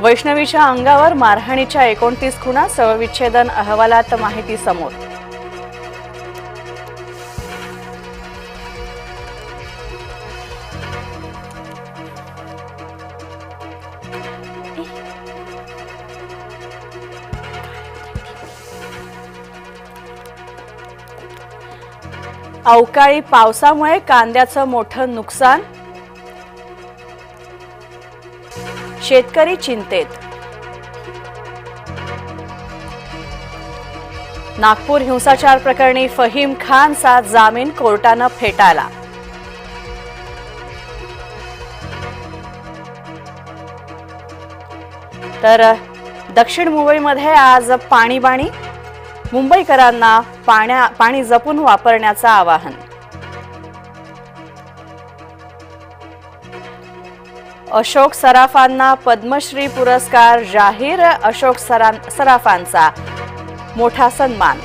वैष्णवीच्या अंगावर मारहाणीच्या 29 खुणा, शवविच्छेदन अहवालात माहिती समोर। अवकाळी पावसामुळे कांद्याचं मोठं नुकसान, शेतकरी चिंतेत। नागपूर हिंसाचार प्रकरणी फहीम खानचा जामीन कोर्टानं फेटाळला। तर दक्षिण मुंबईमध्ये आज पाणीबाणी, मुंबईकरांना पाणी जपून वापरण्याचं आवाहन। अशोक सराफांना पद्मश्री पुरस्कार जाहीर, अशोक सराफांचा मोठा सन्मान।